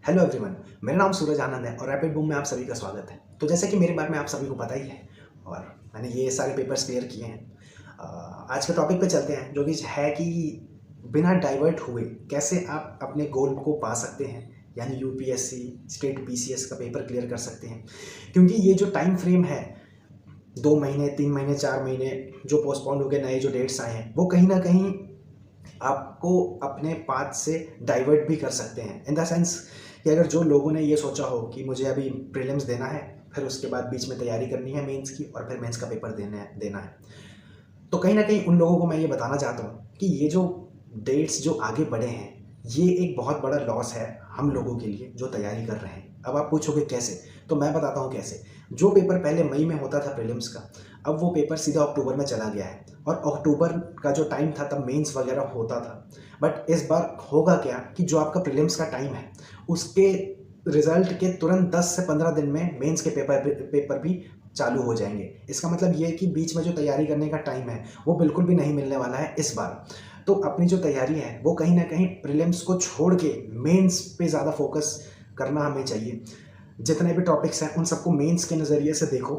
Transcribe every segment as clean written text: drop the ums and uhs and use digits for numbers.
Hello everyone, मेरा नाम सूरज आनंद है और रैपिड बूम में आप सभी का स्वागत है। तो जैसे कि मेरे बारे में आप सभी को पता ही है और मैंने ये सारे पेपर्स क्लियर किए हैं। आज के टॉपिक पे चलते हैं, जो कि है कि बिना डाइवर्ट हुए कैसे आप अपने गोल को पा सकते हैं, यानी यूपीएससी स्टेट पीसीएस का पेपर क्लियर कर सकते हैं। क्योंकि ये जो टाइम फ्रेम है 2 महीने 3 महीने 4 महीने जो पोस्टपोन हो गए, नए जो डेट्स आए हैं, वो कहीं ना कहीं आपको अपने पाथ से डाइवर्ट भी कर सकते हैं। इन द सेंस कि अगर जो लोगों ने ये सोचा हो कि मुझे अभी प्रीलिम्स देना है, फिर उसके बाद बीच में तैयारी करनी है मेंस की और फिर मेंस का पेपर देना है, तो कहीं ना कहीं उन लोगों को मैं ये बताना चाहता हूँ कि ये जो डेट्स जो आगे बढ़े हैं, ये एक बहुत बड़ा लॉस है हम लोगों के लिए जो तैयारी कर रहे हैं। अब आप पूछोगे कैसे, तो मैं बताता हूँ कैसे। जो पेपर पहले मई में होता था प्रीलिम्स का, अब वो पेपर सीधा अक्टूबर में चला गया है और अक्टूबर का जो टाइम था तब मेंस वगैरह होता था। बट इस बार होगा क्या कि जो आपका प्रीलिम्स का टाइम है उसके रिजल्ट के तुरंत 10 से 15 दिन में मेंस के पेपर भी चालू हो जाएंगे। इसका मतलब ये है कि बीच में जो तैयारी करने का टाइम है वो बिल्कुल भी नहीं मिलने वाला है इस बार। तो अपनी जो तैयारी है वो कहीं ना कहीं प्रीलिम्स को छोड़ के मेंस पे ज़्यादा फोकस करना हमें चाहिए। जितने भी टॉपिक्स हैं उन सबको मेंस के नज़रिए से देखो।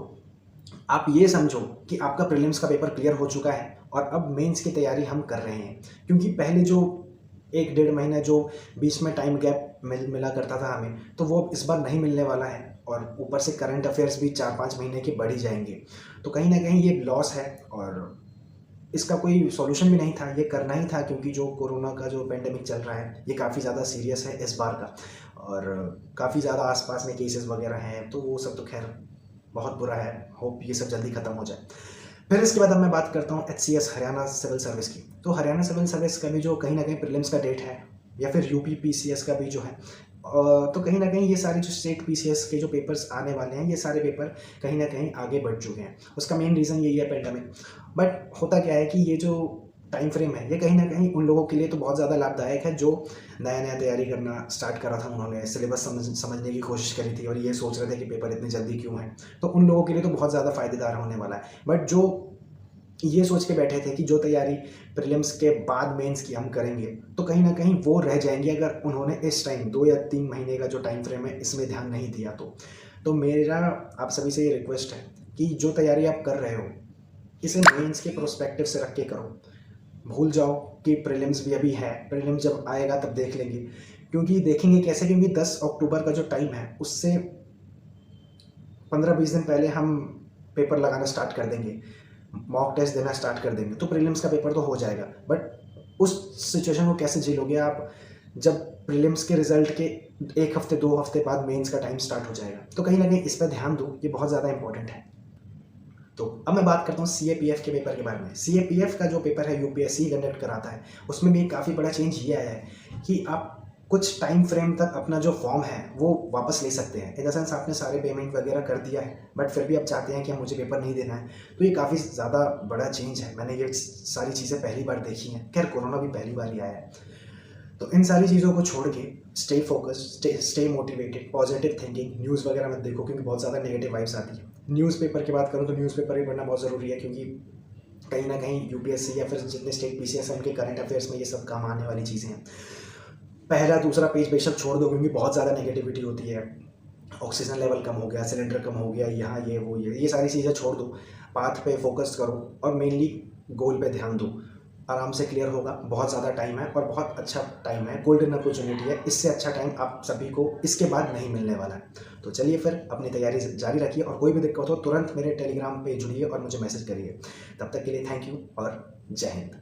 आप ये समझो कि आपका प्रीलिम्स का पेपर क्लियर हो चुका है और अब मेंस की तैयारी हम कर रहे हैं। क्योंकि पहले जो 1 डेढ़ महीना जो बीच में टाइम गैप मिला करता था हमें, तो वो इस बार नहीं मिलने वाला है और ऊपर से करंट अफेयर्स भी 4-5 महीने के बढ़ ही जाएंगे। तो कहीं ना कहीं ये लॉस है और इसका कोई सॉल्यूशन भी नहीं था, ये करना ही था। क्योंकि जो कोरोना का जो पेंडेमिक चल रहा है ये काफ़ी ज़्यादा सीरियस है इस बार का और काफ़ी ज़्यादा आसपास में केसेस वगैरह हैं, तो वो सब तो खैर बहुत बुरा है। होप ये सब जल्दी ख़त्म हो जाए। फिर इसके बाद अब मैं बात करता हूँ एचसीएस हरियाणा सिविल सर्विस की। तो हरियाणा सिविल सर्विस का भी जो कहीं ना कहीं प्रीलिम्स का डेट है, या फिर यूपी पीसीएस का भी जो है, तो कहीं ना कहीं ये सारे जो स्टेट पीसीएस के जो पेपर्स आने वाले हैं, ये सारे पेपर कहीं ना कहीं आगे बढ़ चुके हैं। उसका मेन रीज़न यही है पेंडेमिक। बट होता क्या है कि ये जो टाइम फ्रेम है ये कहीं ना कहीं उन लोगों के लिए तो बहुत ज़्यादा लाभदायक है जो नया नया तैयारी करना स्टार्ट करा था। उन्होंने सिलेबस समझने की कोशिश करी थी और ये सोच रहे थे कि पेपर इतनी जल्दी क्यों है, तो उन लोगों के लिए तो बहुत ज़्यादा फ़ायदेदार होने वाला है। बट जो ये सोच के बैठे थे कि जो तैयारी प्रीलिम्स के बाद मेंस की हम करेंगे, तो कहीं ना कहीं वो रह जाएंगे अगर उन्होंने इस टाइम 2 या 3 महीने का जो टाइम फ्रेम है इसमें ध्यान नहीं दिया। तो मेरा आप सभी से ये रिक्वेस्ट है कि जो तैयारी आप कर रहे हो इसे मेंस के प्रोस्पेक्टिव से रख के करो। भूल जाओ कि प्रीलिम्स भी अभी है, प्रीलिम्स जब आएगा तब देख लेंगे। क्योंकि देखेंगे कैसे, क्योंकि 10 अक्टूबर का जो टाइम है उससे 15-20 दिन पहले हम पेपर लगाना स्टार्ट कर देंगे, मॉक टेस्ट देना स्टार्ट कर देंगे, तो प्रीलिम्स का पेपर तो हो जाएगा। बट उस सिचुएशन को कैसे झेलोगे आप जब प्रीलिम्स के रिजल्ट के 1 हफ्ते 2 हफ्ते बाद मेंस का टाइम स्टार्ट हो जाएगा। तो कहीं ना कहीं इस पर ध्यान दो, ये बहुत ज़्यादा इंपॉर्टेंट है। तो अब मैं बात करता हूँ सीएपीएफ के पेपर के बारे में। सीएपीएफ का जो पेपर है यूपीएससी कंडक्ट कराता है, उसमें भी काफ़ी बड़ा चेंज ये आया है कि आप कुछ टाइम फ्रेम तक अपना जो फॉर्म है वो वापस ले सकते हैं। इन द सेंस आपने सारे पेमेंट वगैरह कर दिया है बट फिर भी आप चाहते हैं कि मुझे पेपर नहीं देना है, तो ये काफ़ी ज़्यादा बड़ा चेंज है। मैंने ये सारी चीज़ें पहली बार देखी हैं, खैर कोरोना भी पहली बार ही आया है। तो इन सारी चीज़ों को छोड़ के stay focused, stay motivated, positive thinking. News वगैरह मत देखो क्योंकि बहुत ज़्यादा नेगेटिव वाइब्स आती है। न्यूज़पेपर की बात करूँ तो न्यूज़पेपर भी पढ़ना बहुत ज़रूरी है, क्योंकि कहीं ना कहीं यूपीएससी या फिर जितने स्टेट पीसीएस हैं उनके करंट अफेयर्स में ये सब काम आने वाली चीज़ें हैं। पहला दूसरा पेज बेशक छोड़ दो क्योंकि बहुत ज़्यादा नेगेटिविटी होती है। ऑक्सीजन लेवल कम हो गया, सिलेंडर कम हो गया, यहाँ ये वो ये सारी चीज़ें छोड़ दो। पाथ पे फोकस करो और मेनली गोल पे ध्यान दो। आराम से क्लियर होगा। बहुत ज़्यादा टाइम है और बहुत अच्छा टाइम है, गोल्डन अपॉर्चुनिटी है। इससे अच्छा टाइम आप सभी को इसके बाद नहीं मिलने वाला है। तो चलिए फिर अपनी तैयारी जारी रखिए और कोई भी दिक्कत हो तुरंत मेरे टेलीग्राम पे जुड़िए और मुझे मैसेज करिए। तब तक के लिए थैंक यू और जय हिंद।